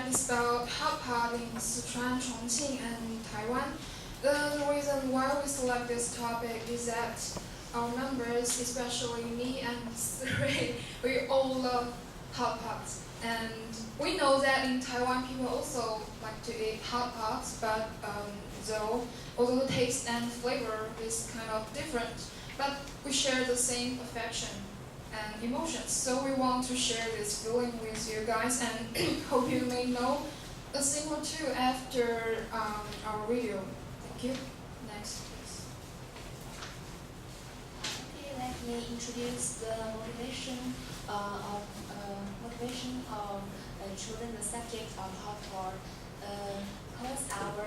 is about hot pot in Sichuan, Chongqing, and Taiwan. The reason why we select this topic is that our members, especially me and Sri, we all love hot pots. And we know that in Taiwan people also like to eat hot pots, but although the taste and flavor is kind of different, but we share the same affection and emotions. So we want to share this feeling with you guys and hope you may know a thing or two after our video. Thank you. Next, please. Okay, let me introduce the motivation of choosing the subject of hot pot. Because our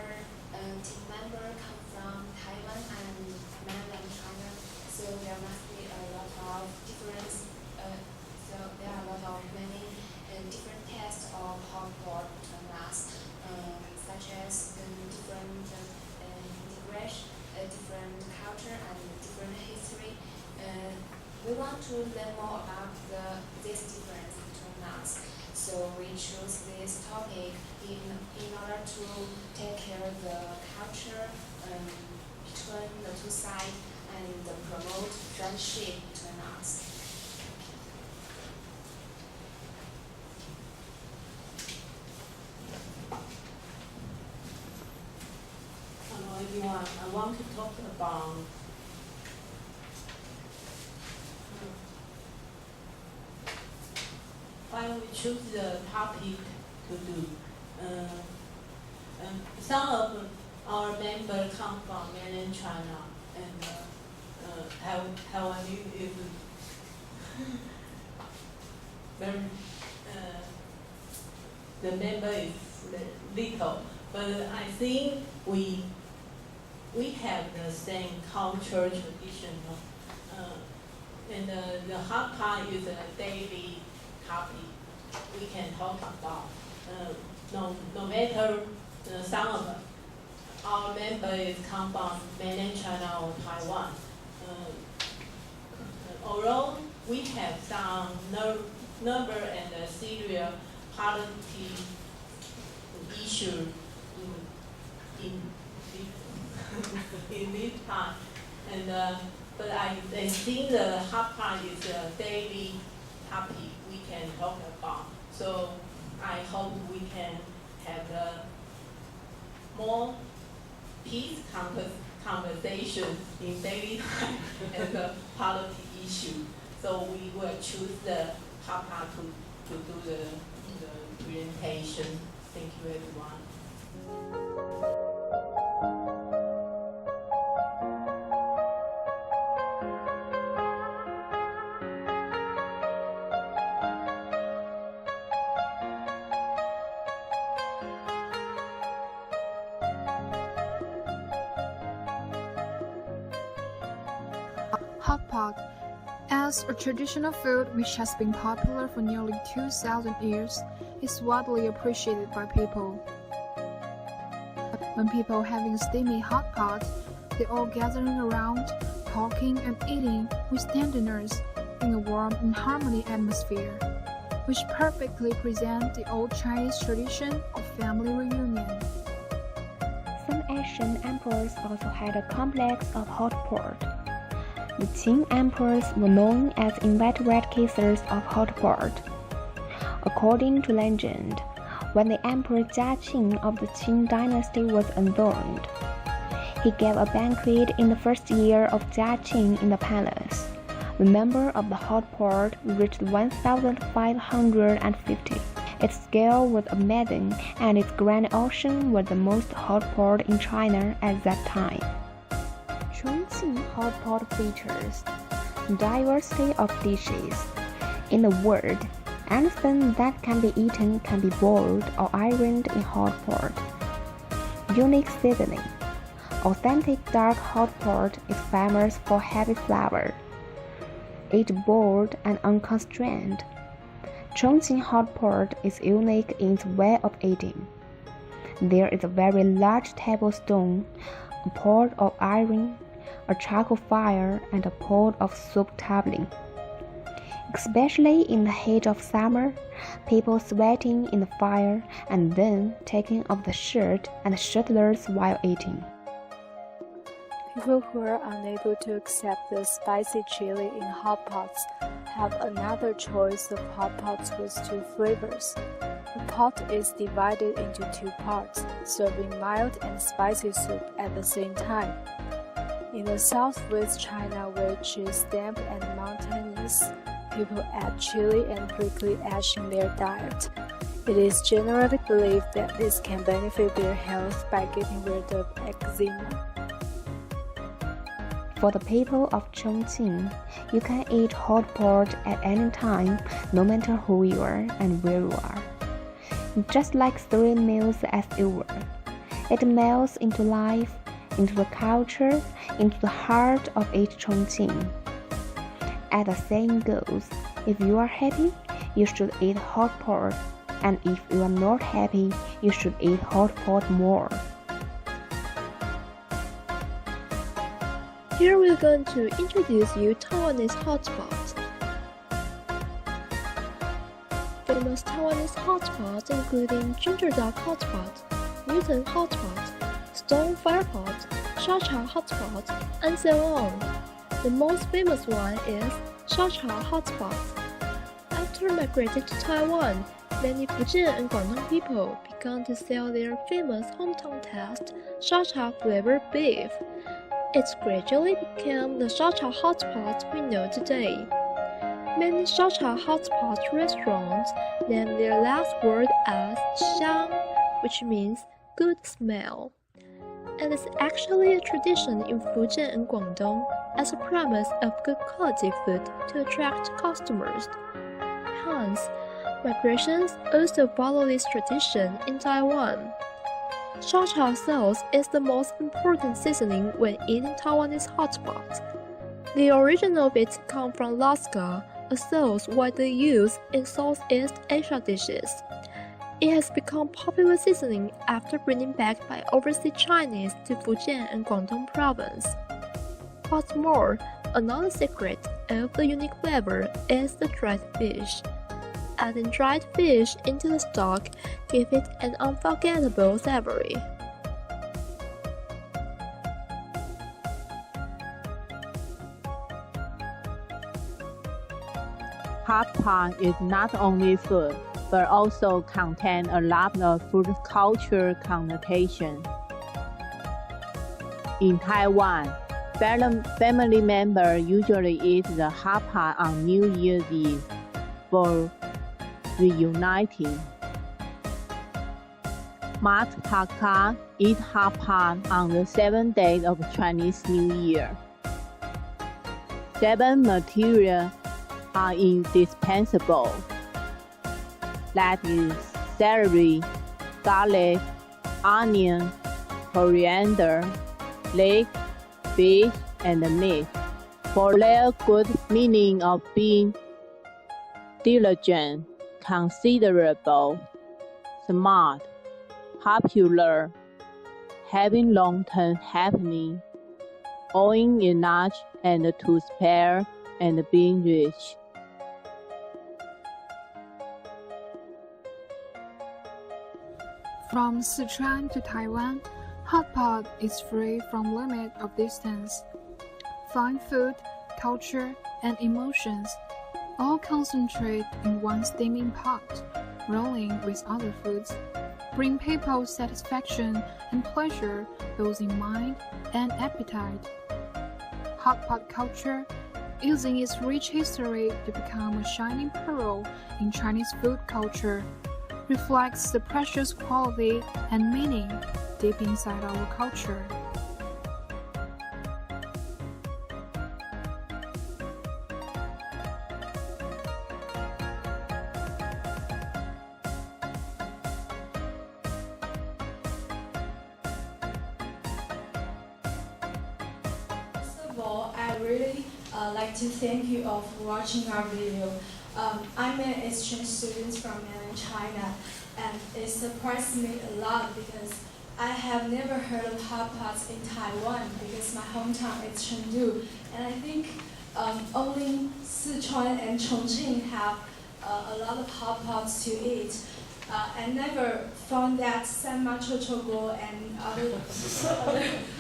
team member come from Taiwan and mainland China, so there must be a lot of difference. So there are a lot of many different tests of hot pot between us, such as different different culture and different history. We want to learn more about this difference between us. So we choose this topic in order to take care of the culture between the two sides and promote friendship between us. Hello everyone, I want to talk about why we choose the topic to do. Some of our members come from mainland China and Taiwan is very, the member is little, but I think we have the same culture tradition, and the hot pot is a daily topic we can talk about. No matter some of our members come from mainland China or Taiwan. Although we have some number and serious policy issue in this part, and but I think the hot pot is a daily topic we can talk about. So I hope we can have a more peace conversation in daily life and the policy issue. So we will choose the hot pot to do the presentation. Thank you everyone. Hot pot. As a traditional food which has been popular for nearly 2,000 years, is widely appreciated by people. When people having steamy hot pot, they all gathering around, talking and eating with tenderness in a warm and harmony atmosphere, which perfectly present the old Chinese tradition of family reunion. Some Asian emperors also had a complex of hot pot. The Qing emperors were known as inveterate kissers of hot pot. According to legend, when the Emperor Jia Qing of the Qing dynasty was unborn, he gave a banquet in the first year of Jia Qing in the palace. The number of the hot pot reached 1,550. Its scale was amazing, and its grand ocean was the most hot pot in China at that time. Chongqing hot pot features diversity of dishes. In a word, anything that can be eaten can be boiled or ironed in hot pot. Unique seasoning. Authentic dark hot pot is famous for heavy flavor. Eat bold and unconstrained. Chongqing hot pot is unique in its way of eating. There is a very large tablestone, a pot of iron, a charcoal fire, and a pot of soup tabling. especially in the heat of summer, people sweating in the fire and then taking off the shirt and shirtless while eating. People who are unable to accept the spicy chili in hot pots have another choice of hot pots with 2 flavors. The pot is divided into 2 parts, serving mild and spicy soup at the same time. In the southwest China, which is damp and mountainous, people add chili and prickly ash in their diet. It is generally believed that this can benefit their health by getting rid of eczema. For the people of Chongqing, you can eat hot pot at any time, no matter who you are and where you are. Just like 3 meals as you were. It melts into life, into the culture, into the heart of each Chongqing. As the saying goes, if you are happy, you should eat hot pot, and if you are not happy, you should eat hot pot more. Here we're going to introduce you Taiwanese hotspot. Famous Taiwanese hotspots including Ginger Duck Hotspot, Newton Hotspot, Stone Firepot, Shacha Hotspot, and so on. The most famous one is Shacha Hotspot. After migrating to Taiwan, many Fujian and Guangdong people began to sell their famous hometown taste, Shacha flavored beef. It gradually became the Shacha hotspot we know today. Many Shacha hotspot restaurants name their last word as xiang, which means good smell. And it's actually a tradition in Fujian and Guangdong as a promise of good quality food to attract customers. Hence, migrations also follow this tradition in Taiwan. Shacha sauce is the most important seasoning when eating Taiwanese hotspot. The origin of it comes from lasca, a sauce widely used in Southeast Asia dishes. It has become popular seasoning after bringing back by overseas Chinese to Fujian and Guangdong province. What's more, another secret of the unique flavor is the dried fish. Adding dried fish into the stock gives it an unforgettable savory. Hot pot is not only food, but also contain a lot of food culture connotation. In Taiwan, family members usually eat the hot pot on New Year's Eve for reuniting. Mat Taka eat hot pot on the 7th day of Chinese New Year. 7 materials are indispensable. That is celery, garlic, onion, coriander, leek, fish, and meat, for their good meaning of being diligent, considerable, smart, popular, having long-term happening, owing enough and to spare, and being rich. From Sichuan to Taiwan, hot pot is free from limit of distance. Fine food, culture, and emotions all concentrate in one steaming pot, rolling with other foods, bring people satisfaction and pleasure both in mind and appetite. Hot pot culture, using its rich history to become a shining pearl in Chinese food culture, reflects the precious quality and meaning deep inside our culture. First of all, I really like to thank you all for watching our video. I'm an exchange student from mainland China, and it surprised me a lot because I have never heard of hot pots in Taiwan because my hometown is Chengdu, and I think only Sichuan and Chongqing have a lot of hot pots to eat. I never found that Sanmachochogo and other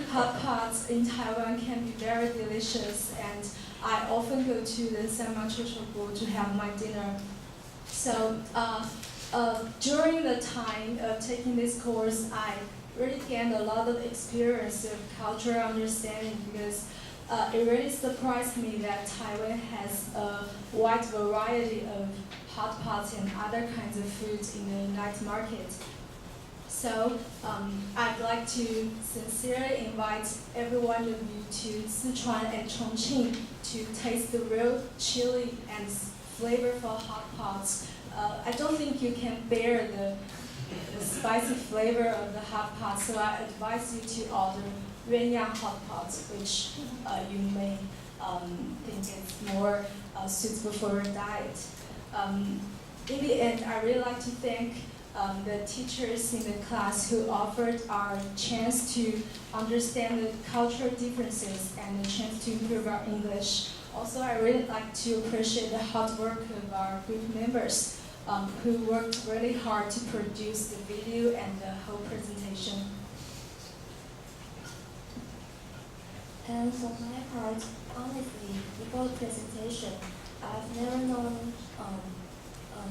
hot pots in Taiwan can be very delicious, and I often go to the Sanmachochogo to have my dinner. So during the time of taking this course, I really gained a lot of experience of cultural understanding, because it really surprised me that Taiwan has a wide variety of hot pots and other kinds of foods in the night market. So I'd like to sincerely invite every one of you to Sichuan and Chongqing to taste the real chili and flavorful hot pots. I don't think you can bear the spicy flavor of the hot pot, so I advise you to order Yuanyang hot pots, which you may think is more suitable for your diet. In the end, I really like to thank the teachers in the class who offered our chance to understand the cultural differences and the chance to improve our English. Also, I really like to appreciate the hard work of our group members who worked really hard to produce the video and the whole presentation. And for my part, honestly, before the presentation, I've never known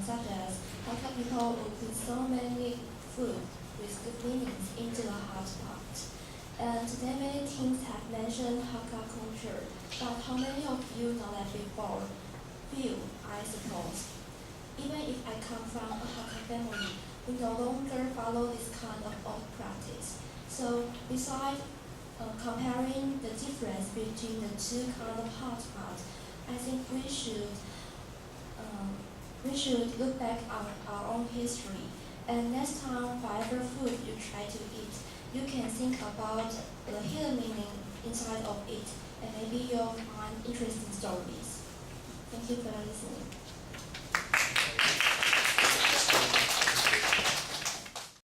such as how can people would put so many food with good meanings into a hot pot. And today many teams have mentioned Hakka culture, but how many of you know that before? Few, I suppose. Even if I come from a Hakka family, we no longer follow this kind of old practice. So besides comparing the difference between the two kinds of hot pots, I think we should look back on our own history. And next time, whatever food you try to eat, you can think about the hidden meaning inside of it, and maybe you'll find interesting stories. Thank you for listening.